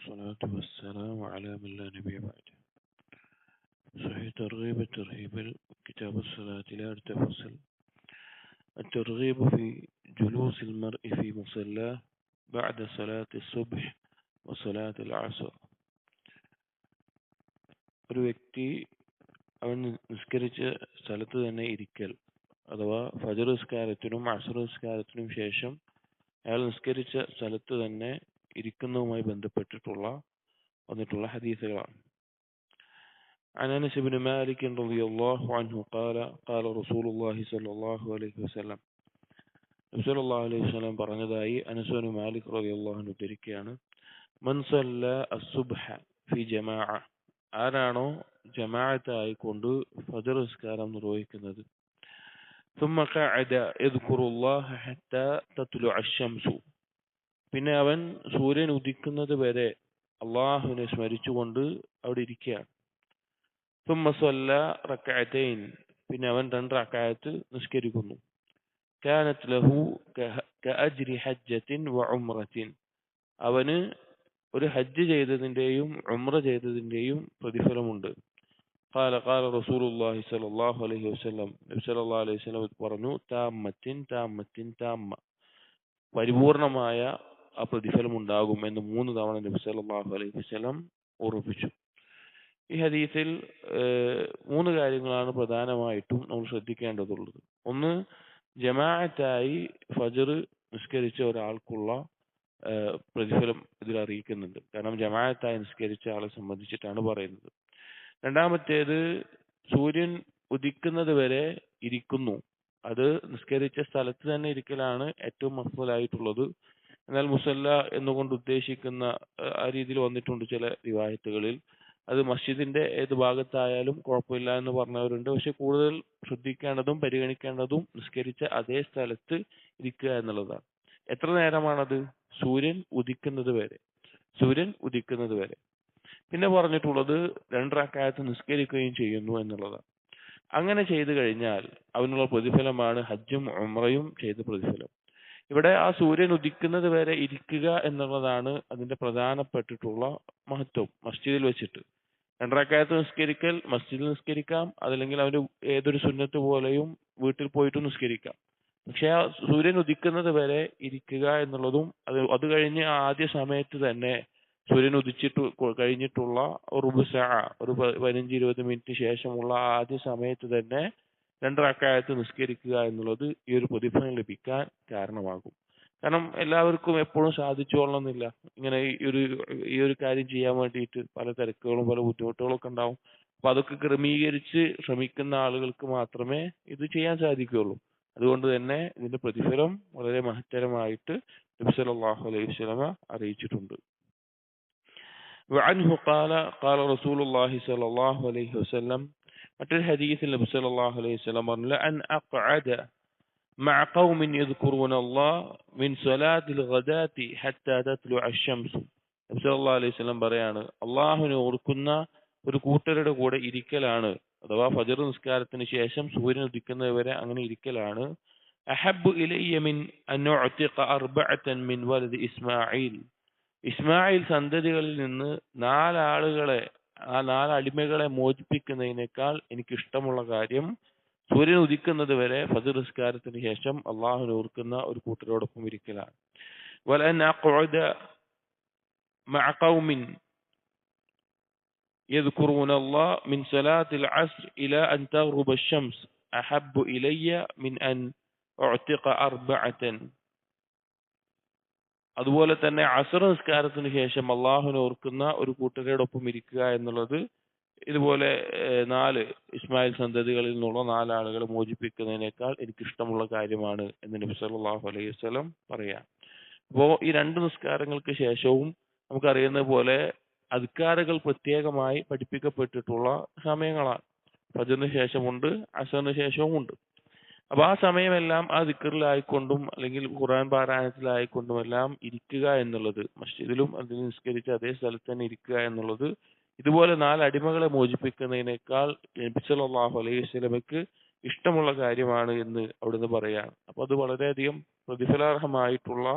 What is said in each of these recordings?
والصلاة والسلام على من لا نبي بعده. صحيح ترغيب الترهيب كتاب الصلاة لا تفصل. الترغيب في جلوس المرء في مصلاه بعد صلاة الصبح وصلاة العصر. ഒരു വ്യക്തി അവൻ നിസ്കരിച്ച സ്ഥലത്ത് തന്നെ ഇരിക്കൽ, അഥവാ ഫജ്ർ നിസ്കാരത്തിനും അസ്ർ നിസ്കാരത്തിനും ശേഷം അയാൾ നിസ്കരിച്ച സ്ഥലത്ത് തന്നെ ഇരിക്കുന്നതുമായി ബന്ധപ്പെട്ടിട്ടുള്ള വന്നിട്ടുള്ള ഹദീസുകളാണ്. عن أنس بن مالك رضي الله عنه قال قال رسول الله صلى الله عليه وسلم صلى الله عليه وسلم പറഞ്ഞതായി അനസ് ബിൻ മാലിക് റളിയല്ലാഹു അൻഹു ഉദ്ധരിക്കുകയാണ്. മൻ സല്ല അസ്സുബ്ഹ ഫി ജമാഅ, ആരാണോ ജമാഅത്തായി കൊണ്ട് ഫജ്ർ നിസ്കാരം നിർവഹിക്കുന്നത്, ثم قعد يذكر الله حتى تطلع الشمس, പിന്നെ അവൻ സൂര്യൻ ഉദിക്കുന്നത് വരെ അള്ളാഹുവിനെ സ്മരിച്ചുകൊണ്ട് അവിടെ ഇരിക്കുകയാണ്. ثم صلى ركعتين, പിന്നെ അവൻ 2 റക്അത്ത് നിസ്കരിക്കുന്നു. كانت له كأجر حجة وعمرة, അവന് ഒരു ഹജ്ജ് ചെയ്തതിന്റെയും ഉംറ ചെയ്തതിന്റെയും പ്രതിഫലമുണ്ട്. قال قال رسول الله صلى الله عليه وسلم, നബി സല്ലല്ലാഹു അലൈഹി വസല്ലം പറഞ്ഞു, താമ്മത്തിൻ താമ്മത്തിൻ താമ്മ, പരിപൂർണമായ ആ പ്രതിഫലം ഉണ്ടാകും എന്ന് 3 തവണ നബി സല്ലല്ലാഹു അലൈഹി വസല്ലം ഓർമ്മിപ്പിച്ചു. ഈ ഹദീസിൽ 3 കാര്യങ്ങളാണ് പ്രധാനമായിട്ടും നമ്മൾ ശ്രദ്ധിക്കേണ്ടതുള്ളത്. ഒന്ന്, ജമാഅത്തായി ഫജ്ർ നിസ്കരിച്ച ഒരാൾക്കുള്ള പ്രതിഫലം ഇതിൽ അറിയിക്കുന്നുണ്ട്. കാരണം ജമാഅത്തായി നിസ്കരിച്ച ആളെ സംബന്ധിച്ചിട്ടാണ് പറയുന്നത്. രണ്ടാമത്തേത്, സൂര്യൻ ഉദിക്കുന്നത് വരെ ഇരിക്കുന്നു. അത് നിസ്കരിച്ച സ്ഥലത്ത് തന്നെ ഇരിക്കലാണ് ഏറ്റവും അഫ്ളലായിട്ടുള്ളത്. എന്നാൽ മുസല്ല എന്നുകൊണ്ട് ഉദ്ദേശിക്കുന്ന ആ രീതിയിൽ വന്നിട്ടുണ്ട് ചില റിവായത്തുകളിൽ. അത് മസ്ജിദിന്റെ ഏത് ഭാഗത്തായാലും കുഴപ്പമില്ല എന്ന് പറഞ്ഞവരുണ്ട്. പക്ഷെ കൂടുതൽ ശ്രദ്ധിക്കേണ്ടതും പരിഗണിക്കേണ്ടതും നിസ്കരിച്ച അതേ സ്ഥലത്ത് ഇരിക്കുക എന്നുള്ളതാണ്. എത്ര നേരമാണത്? സൂര്യൻ ഉദിക്കുന്നത് വരെ. സൂര്യൻ ഉദിക്കുന്നത് വരെ. പിന്നെ പറഞ്ഞിട്ടുള്ളത് 2 റക്അത്ത് നിസ്കരിക്കുകയും ചെയ്യുന്നു എന്നുള്ളതാണ്. അങ്ങനെ ചെയ്തു കഴിഞ്ഞാൽ അവനുള്ള പ്രതിഫലമാണ് ഹജ്ജും ഉംറയും ചെയ്ത പ്രതിഫലം. ഇവിടെ ആ സൂര്യൻ ഉദിക്കുന്നത് വരെ ഇരിക്കുക എന്നുള്ളതാണ് അതിന്റെ പ്രധാനപ്പെട്ടിട്ടുള്ള മഹത്വം. മസ്ജിദിൽ വെച്ചിട്ട് 2 റക്അത്ത് നിസ്കരിക്കൽ മസ്ജിദിൽ നിസ്കരിക്കാം, അതല്ലെങ്കിൽ അവന് ഏതൊരു സുന്നത്ത് പോലെയും വീട്ടിൽ പോയിട്ട് നിസ്കരിക്കാം. പക്ഷെ ആ സൂര്യൻ ഉദിക്കുന്നത് വരെ ഇരിക്കുക എന്നുള്ളതും അത് കഴിഞ്ഞ് ആദ്യ സമയത്ത് തന്നെ സൂര്യൻ ഉദിച്ചിട്ട് കഴിഞ്ഞിട്ടുള്ള ഒരു 15-20 മിനിറ്റ് ശേഷമുള്ള ആദ്യ സമയത്ത് തന്നെ 2 റക്അത്ത് നിസ്കരിക്കുക എന്നുള്ളത് ഈ ഒരു പ്രതിഫലം ലഭിക്കാൻ കാരണമാകും. കാരണം എല്ലാവർക്കും എപ്പോഴും സാധിച്ചോളണമെന്നില്ല. ഇങ്ങനെ ഈ ഒരു കാര്യം ചെയ്യാൻ വേണ്ടിയിട്ട് പല തിരക്കുകളും പല ബുദ്ധിമുട്ടുകളും ഒക്കെ ഉണ്ടാവും. അപ്പൊ അതൊക്കെ ക്രമീകരിച്ച് ശ്രമിക്കുന്ന ആളുകൾക്ക് മാത്രമേ ഇത് ചെയ്യാൻ സാധിക്കുകയുള്ളൂ. അതുകൊണ്ട് തന്നെ ഇതിന്റെ പ്രതിഫലം വളരെ മഹത്തരമായിട്ട് നബി സല്ലല്ലാഹു അലൈഹി വസല്ലം അറിയിച്ചിട്ടുണ്ട്. وعنه قال قال رسول الله صلى الله عليه وسلم, മറ്റൊരു ഹദീസിൽ നബി സല്ലല്ലാഹു അലൈഹി വസല്ലം പറഞ്ഞു, ലഅൻ അഖ്അദ مع قوم يذكرون الله من صلاة الغداة حتى تطلع الشمس. നബി സല്ലല്ലാഹു അലൈഹി വസല്ലം പറയാണ്, അള്ളാഹുവിനെ ഓർക്കുന്ന ഒരു കൂട്ടരുടെ കൂടെ ഇരിക്കലാണ്, അഥവാ ഫജ്ർ നിസ്കാരത്തിന് ശേഷം സൂര്യൻ ഉദിക്കുന്നത് വരെ അങ്ങനെ ഇരിക്കലാണ്, അഹബ്ബു ഇലയ്യ മിൻ അൻ ഉഅ്തിഖ അർബഅതൻ മിൻ വലദി ഇസ്മാഈൽ, ഇസ്മായിൽ സന്തതികളിൽ നിന്ന് 4 അടിമകളെ മോചിപ്പിക്കുന്നതിനേക്കാൾ എനിക്ക് ഇഷ്ടമുള്ള കാര്യം സൂര്യൻ ഉദിക്കുന്നത് വരെ ഫജ്ർ നിസ്കാരത്തിന് ശേഷം അള്ളാഹുവിനെ ഓർക്കുന്ന ഒരു കൂട്ടരോടൊപ്പം ഇരിക്കലാണ്. വലഅൻ അഖ്ഉദ മഅ ഖൗമിൻ يذكرون الله من صلاة العصر إلى أن تغرب الشمس أحب إلي من أن أعتق 4. അതുപോലെ തന്നെ അസ്ർ നിസ്കാരത്തിന് ശേഷം അള്ളാഹുവിനെ ഓർക്കുന്ന ഒരു കൂട്ടരോടൊപ്പം ഇരിക്കുക എന്നുള്ളത് ഇതുപോലെ 4 ഇസ്മായിൽ സന്തതികളിൽ നിന്നുള്ള 4 ആളുകളെ മോചിപ്പിക്കുന്നതിനേക്കാൾ എനിക്ക് ഇഷ്ടമുള്ള കാര്യമാണ് എന്ന് നബി സല്ലല്ലാഹു അലൈഹി വസല്ലം പറയാം. അപ്പോൾ ഈ 2 നിസ്കാരങ്ങൾക്ക് ശേഷവും നമുക്കറിയുന്ന പോലെ അദ്കാറുകൾ പ്രത്യേകമായി പഠിപ്പിക്കപ്പെട്ടിട്ടുള്ള സമയങ്ങളാണ്. ഫജ്റിന് ശേഷമുണ്ട്, അസ്റിന് ശേഷവും ഉണ്ട്. അപ്പൊ ആ സമയമെല്ലാം ആ ദിക്റിലായിക്കൊണ്ടും അല്ലെങ്കിൽ ഖുർആൻ പാരായണത്തിലായിക്കൊണ്ടും എല്ലാം ഇരിക്കുക എന്നുള്ളത്, മസ്ജിദിലും അതിന് നിസ്കരിച്ച അതേ സ്ഥലത്ത് തന്നെ ഇരിക്കുക എന്നുള്ളത് ഇതുപോലെ 4 അടിമകളെ മോചിപ്പിക്കുന്നതിനേക്കാൾ നബി സല്ലല്ലാഹു അലൈഹി വസല്ലമയ്ക്ക് ഇഷ്ടമുള്ള കാര്യമാണ് എന്ന് അവിടുന്ന് പറയാണ്. അപ്പൊ അത് വളരെയധികം പ്രതിഫലാർഹമായിട്ടുള്ള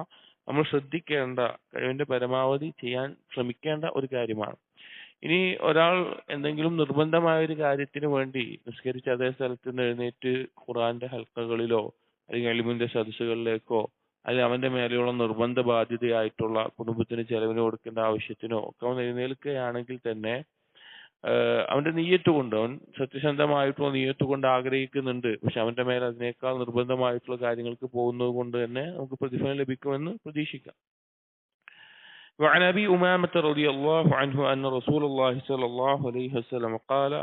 നമ്മൾ ശ്രദ്ധിക്കേണ്ട, കഴിവിന്റെ പരമാവധി ചെയ്യാൻ ശ്രമിക്കേണ്ട ഒരു കാര്യമാണ്. ഇനി ഒരാൾ എന്തെങ്കിലും നിർബന്ധമായ ഒരു കാര്യത്തിന് വേണ്ടി നിസ്കരിച്ച് അതേ സ്ഥലത്ത് നിന്ന് എഴുന്നേറ്റ് ഖുർആന്റെ ഹൽക്കകളിലോ അല്ലെങ്കിൽ ഇൽമിന്റെ സദസ്സുകളിലേക്കോ അല്ലെങ്കിൽ അവന്റെ മേലെയുള്ള നിർബന്ധ ബാധ്യതയായിട്ടുള്ള കുടുംബത്തിന് ചെലവിന് കൊടുക്കേണ്ട ആവശ്യത്തിനോ ഒക്കെ അവൻ എഴുന്നേൽക്കുകയാണെങ്കിൽ തന്നെ അവന്റെ നീയത്ത് കൊണ്ട്, അവൻ സത്യസന്ധമായിട്ടുള്ള നീയത്ത് കൊണ്ട് ആഗ്രഹിക്കുന്നുണ്ട്, പക്ഷെ അവന്റെ മേലെ അതിനേക്കാൾ നിർബന്ധമായിട്ടുള്ള കാര്യങ്ങൾക്ക് പോകുന്നത് കൊണ്ട് തന്നെ നമുക്ക് പ്രതിഫലം ലഭിക്കുമെന്ന് പ്രതീക്ഷിക്കാം. وعن أبي أمامة رضي الله عنه أن رسول الله صلى الله عليه وسلم قال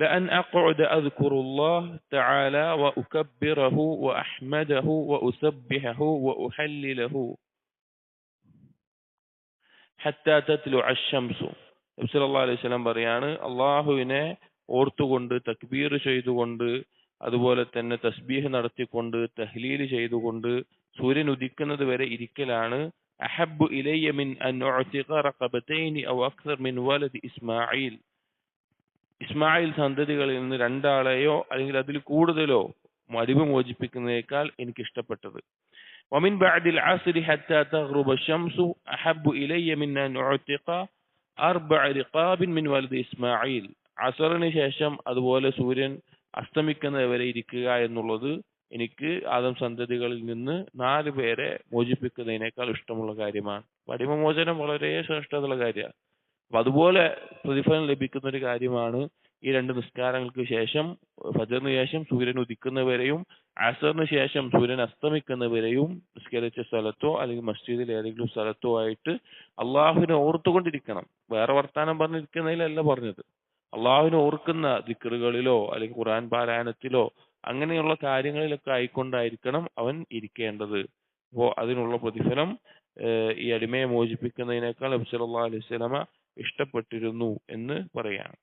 لأن أقعد أذكر الله تعالى وأكبره وأحمده وأسبحه وأحلله حتى تطلع الشمس. നബി സല്ലല്ലാഹു അലൈഹി വസല്ലം പറയാണ്, അള്ളാഹുവിനെ ഓർത്തുകൊണ്ട് തക്ബീർ ചെയ്തുകൊണ്ട് അതുപോലെ തന്നെ തസ്ബീഹ് നടത്തിക്കൊണ്ട് തഹ്ലീൽ ചെയ്തുകൊണ്ട് സൂര്യൻ ഉദിക്കുന്നത് വരെ ഇരിക്കലാണ് അഹബ്ബു ഇലയ്യ മിൻ അൻ ഉഅ്തിഖ റഖബതൈനി ഔ അക്സർ മിൻ വലദി ഇസ്മാഈൽ. ഇസ്മായിൽ സന്തതികളിൽ നിന്ന് രണ്ടാളെയോ അല്ലെങ്കിൽ അതിൽ കൂടുതലോ അടിമ മോചിപ്പിക്കുന്നതിനേക്കാൾ എനിക്ക് ഇഷ്ടപ്പെട്ടത്. ومن بعد العصر حتى تغرب الشمس أحب إلي من أن أعتق 4 رقاب من ولد إسماعيل. അസറിന് ശേഷം അതുപോലെ സൂര്യൻ അസ്തമിക്കുന്നത് വരെ ഇരിക്കുക എന്നുള്ളത് എനിക്ക് ആദം സന്തതികളിൽ നിന്ന് 4 പേരെ മോചിപ്പിക്കുന്നതിനേക്കാൾ ഇഷ്ടമുള്ള കാര്യമാണ്. അടിമമോചനം വളരെ ശ്രേഷ്ഠതയുള്ള കാര്യമാണ്. അപ്പൊ അതുപോലെ പ്രതിഫലം ലഭിക്കുന്ന ഒരു കാര്യമാണ് ഈ 2 നിസ്കാരങ്ങൾക്ക് ശേഷം, ഫജറിന് ശേഷം സൂര്യൻ ഉദിക്കുന്നവരെയും അസറിന് ശേഷം സൂര്യൻ അസ്തമിക്കുന്നവരെയും നിസ്കരിച്ച സ്ഥലത്തോ അല്ലെങ്കിൽ മസ്ജിദിൽ ഏതെങ്കിലും സ്ഥലത്തോ ആയിട്ട് അള്ളാഹുവിനെ ഓർത്തുകൊണ്ടിരിക്കണം. വേറെ വർത്താനം പറഞ്ഞിരിക്കുന്നതിലല്ല പറഞ്ഞത്. അള്ളാഹുവിനെ ഓർക്കുന്ന ദിക്റുകളിലോ അല്ലെങ്കിൽ ഖുർആൻ പാരായണത്തിലോ അങ്ങനെയുള്ള കാര്യങ്ങളിലൊക്കെ ആയിക്കൊണ്ടായിരിക്കണം അവൻ ഇരിക്കേണ്ടത്. അപ്പോൾ അതിനുള്ള പ്രതിഫലം ഈ അടിമയെ മോചിപ്പിക്കുന്നതിനേക്കാൾ നബി സല്ലല്ലാഹു അലൈഹി വസല്ലമ ഇഷ്ടപ്പെട്ടിരുന്നു എന്ന് പറയാണ്.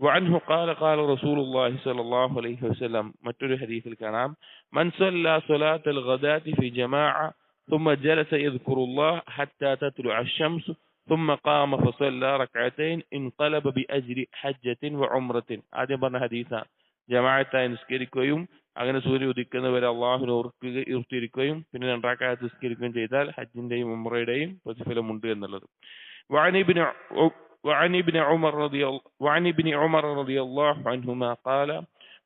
وعنه قال قال رسول الله صلى الله عليه وسلم. മറ്റൊരു ഹദീസിൽ കാണാം, من صلى صلاة الغداة في جماعة ثم جلس يذكر الله حتى تطلع الشمس ثم قام فصلى ركعتين انقلب بأجر حجة وعمرة. ആദ്യം പറഞ്ഞ ഹദീസാണ്. ജമാഅത്തായി നിസ്കരിക്കുകയും അങ്ങനെ സൂര്യൻ ഉദിക്കുന്നവരെ അള്ളാഹുവിനെ ഓർത്തിരിക്കുകയും പിന്നെ 2 റക്അത്ത് നിസ്കരിക്കുകയും ചെയ്താൽ ഹജ്ജിന്റെയും ഉംറയുടെയും പ്രതിഫലമുണ്ട് എന്നുള്ളത്. وعن ابن عمر رضي الله عنهما قال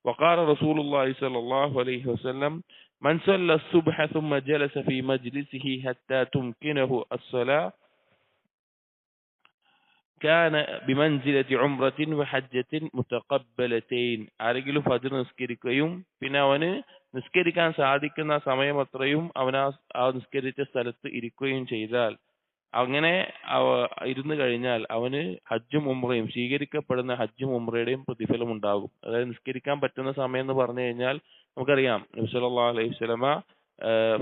وقال رسول الله صلى الله عليه وسلم من صلى الصبح ثم جلس في مجلسه حتى تمكنه الصلاة كان بمنزلة عمرة وحجة متقبلتين. ആരെങ്കിലും ഫജ്ർ നിസ്കരിക്കുകയും പിന്നെ അവന് നിസ്കരിക്കാൻ സാധിക്കുന്ന സമയം അത്രയും അവൻ ആ നിസ്കരിച്ച സ്ഥലത്ത് ഇരിക്കുകയും ചെയ്താൽ, അങ്ങനെ ഇരുന്ന് കഴിഞ്ഞാൽ അവന് ഹജ്ജും ഉംറയും, സ്വീകരിക്കപ്പെടുന്ന ഹജ്ജും ഉംറയുടെയും പ്രതിഫലം ഉണ്ടാകും. അതായത് നിസ്കരിക്കാൻ പറ്റുന്ന സമയം എന്ന് പറഞ്ഞു കഴിഞ്ഞാൽ നമുക്കറിയാം, നബി സല്ലല്ലാഹു അലൈഹി വസല്ലമ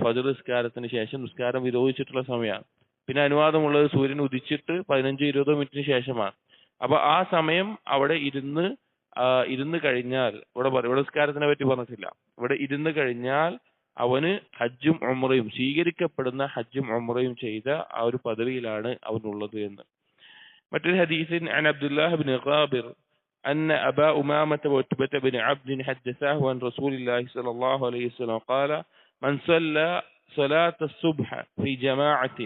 ഫജ്ർ നിസ്കാരത്തിന് ശേഷം നിസ്കാരം വിരോധിച്ചിട്ടുള്ള സമയമാണ്. പിന്നെ അനുവാദമുള്ളത് സൂര്യൻ ഉദിച്ചിട്ട് 15-20 മിനിറ്റിന് ശേഷമാണ്. അപ്പൊ ആ സമയം അവിടെ ഇരുന്ന് കഴിഞ്ഞാൽ, ഇവിടെ നിസ്കാരത്തിനെ പറ്റി പറഞ്ഞിട്ടില്ല, ഇവിടെ ഇരുന്ന് കഴിഞ്ഞാൽ അവന് ഹജ്ജും ഉംറയും, സ്വീകരിക്കപ്പെടുന്ന ഹജ്ജും ഉംറയും ചെയ്ത ആ ഒരു പദവിയിലാണ് അവനുള്ളത് എന്ന്. മറ്റൊരു ഹദീസിൽ عن عبد الله بن غابر أن أبا أمامة وعتبة بن عبد حدثاه عن رسول الله صلى الله عليه وسلم قال من صلى صلاة الصبح في جماعة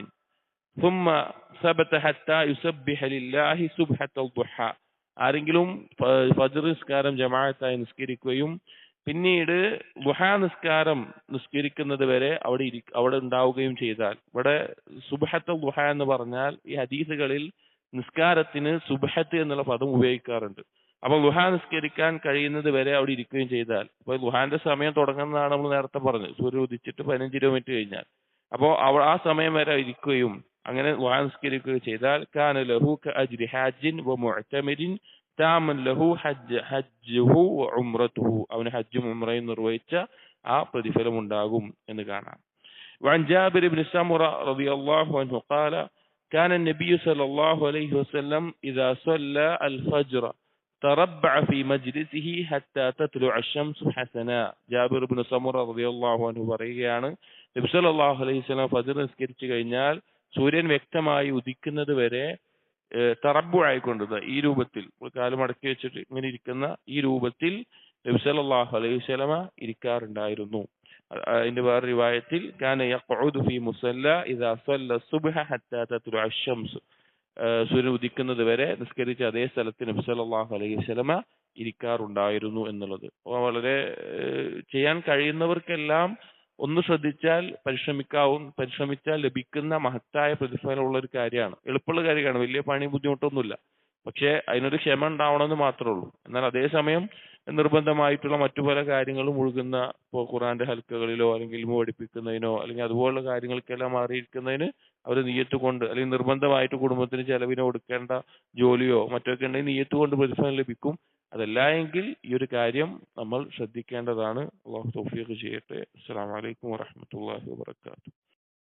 ثم ثبت حتى يسبح لله سبحة الضحى. ആരെങ്കിലും ഫജ്ർ നിസ്കാരം ജമാഅത്തായി നിസ്കരിക്കുകയും പിന്നീട് ദുഹാ നിസ്കാരം നിസ്കരിക്കുന്നത് വരെ അവിടെ ഉണ്ടാവുകയും ചെയ്താൽ, ഇവിടെ സുബ്ഹത്തുൽ ദുഹ എന്ന് പറഞ്ഞാൽ ഈ ഹദീസുകളിൽ നിസ്കാരത്തിന് സുബ്ഹത്ത് എന്നുള്ള പദം ഉപയോഗിക്കാറുണ്ട്. അപ്പൊ ദുഹാ നിസ്കരിക്കാൻ കഴിയുന്നത് വരെ അവിടെ ഇരിക്കുകയും ചെയ്താൽ, അപ്പൊ ദുഹാന്റെ സമയം തുടങ്ങുന്നതാണ് നമ്മൾ നേരത്തെ പറഞ്ഞത്, സൂര്യൻ ഉദിച്ചിട്ട് 15-20 മിനിറ്റ് കഴിഞ്ഞാൽ. അപ്പോൾ ആ സമയം വരെ ഇരിക്കുകയും അങ്ങനെ ദുഹാ നിസ്കരിക്കുകയും ചെയ്താൽ കാന ലഹു കഅജ്രി ഹാജിൻ വമുഅ്തമിരിൻ താമൻ ലഹു ഹജ്ജുഹു വഉംറതുഹു. അവന് ഹജ്ജും ഉംറയും നിർവഹിച്ച ആ പ്രതിഫലം ഉണ്ടാകും എന്ന് കാണാം. وعن جابر بن سمرة رضي الله عنه قال كان النبي صلى الله عليه وسلم إذا صلى الفجر تربع في مجلسه حتى تطلع الشمس حسنا. ജാബിർ ഇബ്നു സമുറ റളിയല്ലാഹു അൻഹു പറയുകയാണ്, നബി സല്ലല്ലാഹു അലൈഹി വസല്ലം ഫജ്ർ നിസ്കരിച്ചു കഴിഞ്ഞാൽ സൂര്യൻ വ്യക്തമായി ഉദിക്കുന്നത് വരെ തറബ്ബു ആയിക്കൊണ്ട് ഈ രൂപത്തിൽ കാല് മടക്കി വെച്ചിട്ട് ഇങ്ങനെ ഇരിക്കുന്ന ഈ രൂപത്തിൽ നബി സല്ലല്ലാഹു അലൈഹി വസല്ലമ ഇരിക്കാറുണ്ടായിരുന്നു. അതിന്റെ വേറെ റിവായത്തിൽ കാന യഖഉദു ഫീ മുസല്ല ഇദാ സല്ല സുബ്ഹ ഹത്താ തത്ലുഅ അശംസ്, സൂര്യൻ ഉദിക്കുന്നത് വരെ നിസ്കരിച്ച അതേ സ്ഥലത്ത് നബി സല്ലല്ലാഹു അലൈഹി വസല്ലമ ഇരിക്കാറുണ്ടായിരുന്നു എന്നുള്ളത്. അപ്പോൾ വളരെ ചെയ്യാൻ കഴിയുന്നവർക്കെല്ലാം ഒന്ന് ശ്രദ്ധിച്ചാൽ പരിശ്രമിച്ചാൽ ലഭിക്കുന്ന മഹത്തായ പ്രതിഫലമുള്ള ഒരു കാര്യമാണ്. എളുപ്പമുള്ള കാര്യമാണ്, വലിയ പണി ബുദ്ധിമുട്ടൊന്നുമില്ല. പക്ഷേ അതിനൊരു ക്ഷമ ഉണ്ടാവണമെന്ന് മാത്രമേ ഉള്ളൂ. എന്നാൽ അതേസമയം നിർബന്ധമായിട്ടുള്ള മറ്റു പല കാര്യങ്ങളും മുഴുകുന്ന, ഇപ്പോൾ ഖുറാന്റെ ഹൽക്കകളിലോ അല്ലെങ്കിൽ ഇൽമു പഠിപ്പിക്കുന്നതിനോ അല്ലെങ്കിൽ അതുപോലുള്ള കാര്യങ്ങൾക്കെല്ലാം മാറിയിരിക്കുന്നതിന് അവർ നിയ്യത്ത് കൊണ്ട്, അല്ലെങ്കിൽ നിർബന്ധമായിട്ട് കുടുംബത്തിന് ചെലവിന് കൊടുക്കേണ്ട ജോലിയോ മറ്റൊക്കെ ഉണ്ടെങ്കിൽ നിയ്യത്ത് കൊണ്ട് പ്രതിഫലം ലഭിക്കും. അതല്ല എങ്കിൽ ഈ ഒരു കാര്യം നമ്മൾ ശ്രദ്ധിക്കേണ്ടതാണ്. അള്ളാഹു തൗഫീഖ് ചെയ്യട്ടെ. അസ്സലാമു അലൈക്കും വറഹ്മത്തുള്ളാഹി വബറകാതുഹു.